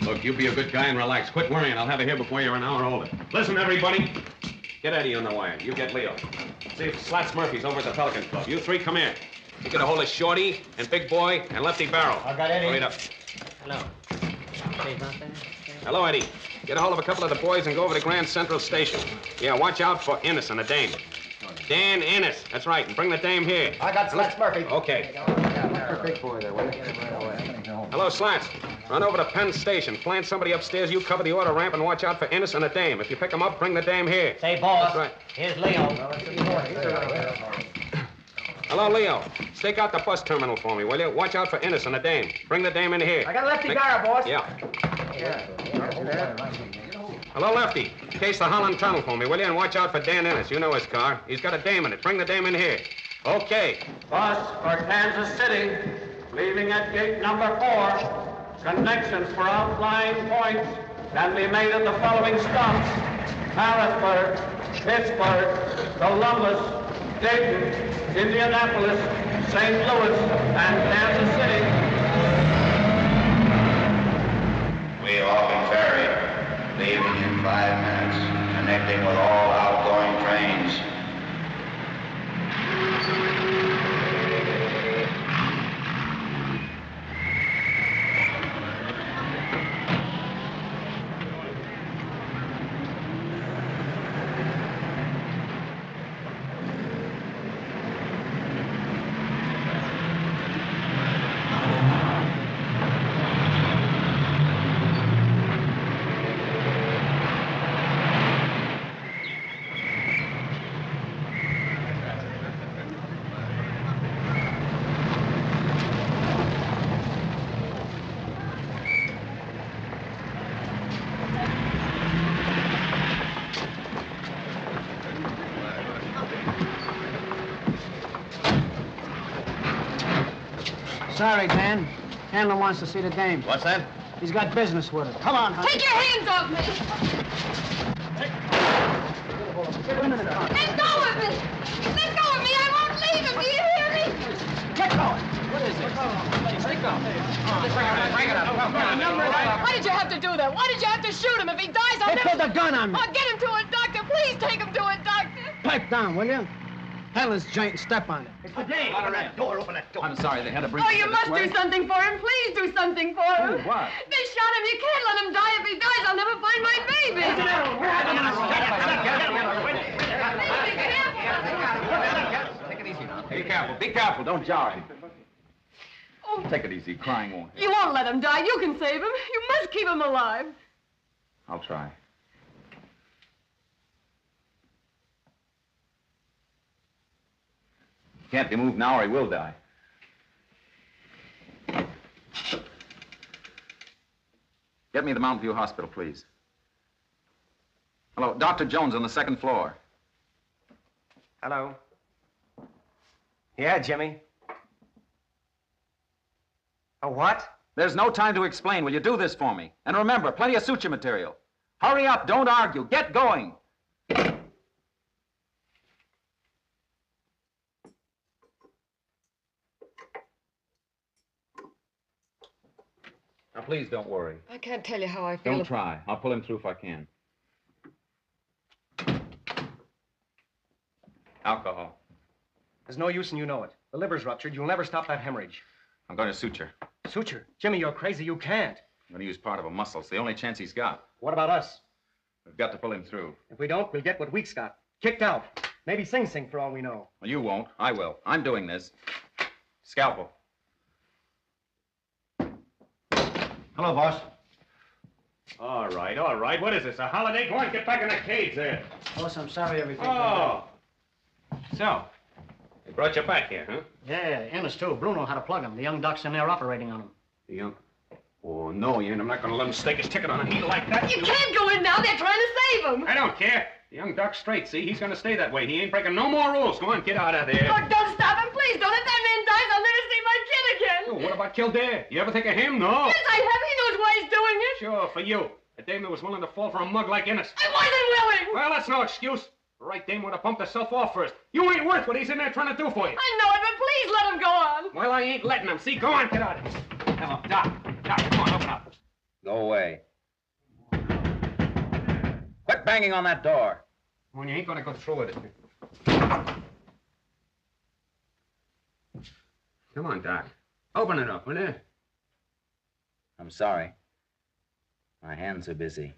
Look, you be a good guy and relax. Quit worrying. I'll have her here before you're an hour older. Listen, everybody. Get Eddie on the wire. You get Leo. See if Slats Murphy's over at the Pelican Club. You three come here. You get a hold of Shorty and Big Boy and Lefty Barrel. I got Eddie. Hurry up. Hello. He's not there? Hello, Eddie. Get a hold of a couple of the boys and go over to Grand Central Station. Yeah, watch out for Innes and a dame. Dan Innes. That's right. And bring the dame here. I got Slats Murphy. Okay. Big boy there, will you? Hello, Slats. Run over to Penn Station. Plant somebody upstairs. You cover the auto ramp and watch out for Innes and a dame. If you pick them up, bring the dame here. Say, boss. That's right. Here's Leo. Hello, Leo. Stake out the bus terminal for me, will you? Watch out for Innes and a dame. Bring the dame in here. I got Lefty Barrel, boss. Yeah. Hello, Lefty. Case the Holland Tunnel for me, will you? And watch out for Dan Innes. You know his car. He's got a dame in it. Bring the dame in here. Okay. Bus for Kansas City, leaving at gate number 4. Connections for outlying points can be made at the following stops: Harrisburg, Pittsburgh, Columbus, Dayton, Indianapolis, St. Louis, and Kansas City. We have all been ferried, leaving in 5 minutes, connecting with all outgoing trains. Sorry, Dan. Handler wants to see the dame. What's that? He's got business with her. Come on, honey. Take your hands off me! Let go of me! Let go of me! I won't leave him! Do you hear me? Get going. What is it? Let go. Bring it up. Why did you have to do that? Why did you have to shoot him? If he dies, I'll They never... put the gun on me. Oh, get him to a doctor. Please take him to a doctor. Pipe down, will you? Helen's joint and step on it. It's the dame. Open that door. Open that door. I'm sorry. They had to bring Oh, him you to must this way. do something for him. Please do something for him. Oh, what? They shot him. You can't let him die. If he dies, I'll never find my baby. Take it easy now. Be careful. Be careful. Don't jar him. Oh, Take it easy. Crying won't help. you won't let him die. You can save him. You must keep him alive. I'll try. Can't be moved now or he will die. Get me the Mountain View Hospital, please. Hello, Dr. Jones on the 2nd floor. Hello. Yeah, Jimmy. A what? There's no time to explain. Will you do this for me? And remember, plenty of suture material. Hurry up. Don't argue. Get going. Now, please don't worry. I can't tell you how I feel. Don't try. I'll pull him through if I can. Alcohol. There's no use and you know it. The liver's ruptured. You'll never stop that hemorrhage. I'm going to suture. Suture? Jimmy, you're crazy. You can't. I'm going to use part of a muscle. It's the only chance he's got. What about us? We've got to pull him through. If we don't, we'll get what Weeks got. Kicked out. Maybe Sing Sing for all we know. Well, you won't. I will. I'm doing this. Scalpel. Hello, boss. All right, all right. What is this, a holiday? Go on, get back in the cage there. Boss, I'm sorry everything. Oh. So, they brought you back here, huh? Yeah, Ennis, too. Bruno had to plug him. The young doc's in there operating on him. The young... Oh, no, you ain't. I'm not going to let him stake his ticket on a needle like that. You can't go in now. They're trying to save him. I don't care. The young doc's straight, see? He's going to stay that way. He ain't breaking no more rules. Go on, get out of there. Look, don't stop him. Please don't. If that man dies, I'll never see my kid again. Oh, what about Kildare? You ever think of him? No. Yes, I have. He knows why he's doing it. Sure, for you. A dame that was willing to fall for a mug like Innes. I wasn't willing! Well, that's no excuse. The right dame would have bumped herself off first. You ain't worth what he's in there trying to do for you. I know it, but please let him go on. Well, I ain't letting him. See, go on, get out of here. Come on, Doc, come on, open up. Go away. Quit banging on that door. Well, you ain't gonna go through with it. Come on, Doc. Open it up, will you? I'm sorry. My hands are busy.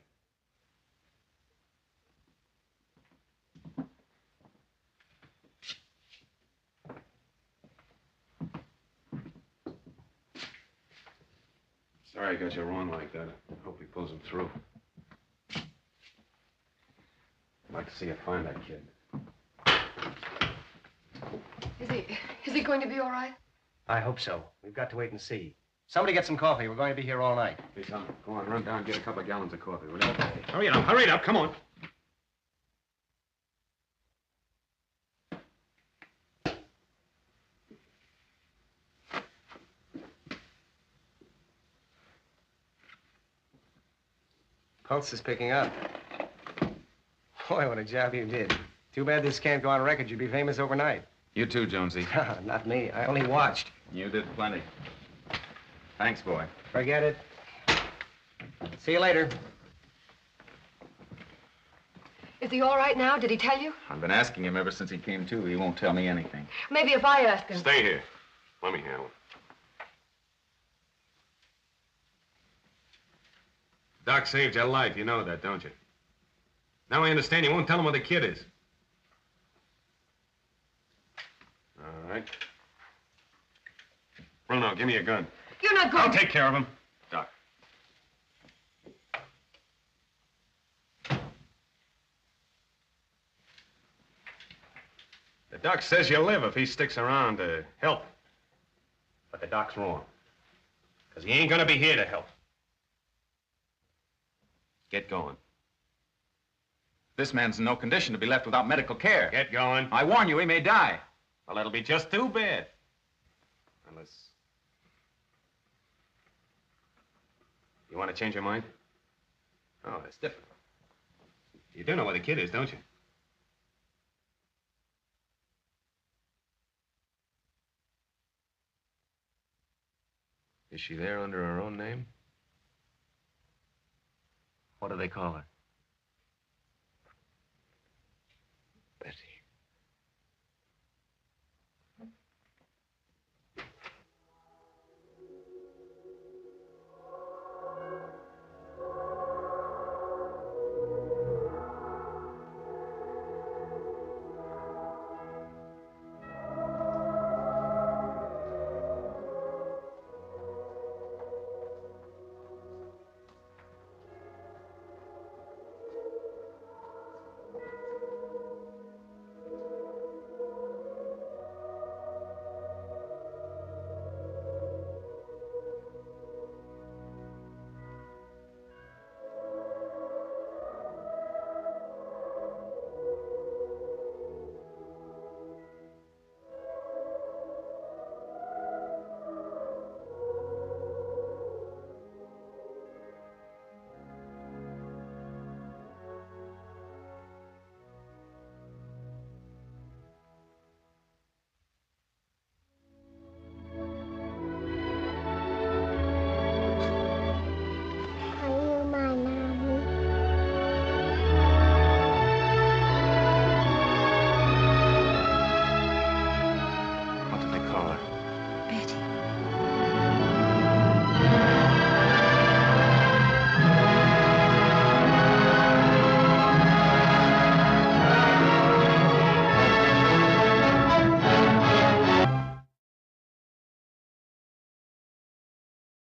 Sorry I got you wrong like that. I hope he pulls him through. I'd like to see you find that kid. Is he going to be all right? I hope so. We've got to wait and see. Somebody get some coffee. We're going to be here all night. Hey, Tom, go on, run down and get a couple of gallons of coffee, will you? Hurry up, come on. Pulse is picking up. Boy, what a job you did. Too bad this can't go on record. You'd be famous overnight. You too, Jonesy. Not me. I only watched. You did plenty. Thanks, boy. Forget it. See you later. Is he all right now? Did he tell you? I've been asking him ever since he came to. He won't tell me anything. Maybe if I ask him. Stay here. Let me handle it. Doc saved your life. You know that, don't you? Now I understand you won't tell him where the kid is. All right. Bruno, give me a gun. You're not going I'll take care of him. Doc. The doc says you'll live if he sticks around to help. But the doc's wrong. Because he ain't gonna be here to help. Get going. This man's in no condition to be left without medical care. Get going. I warn you, he may die. Well, that'll be just too bad. Unless... You want to change your mind? Oh, that's different. You do know where the kid is, don't you? Is she there under her own name? What do they call her?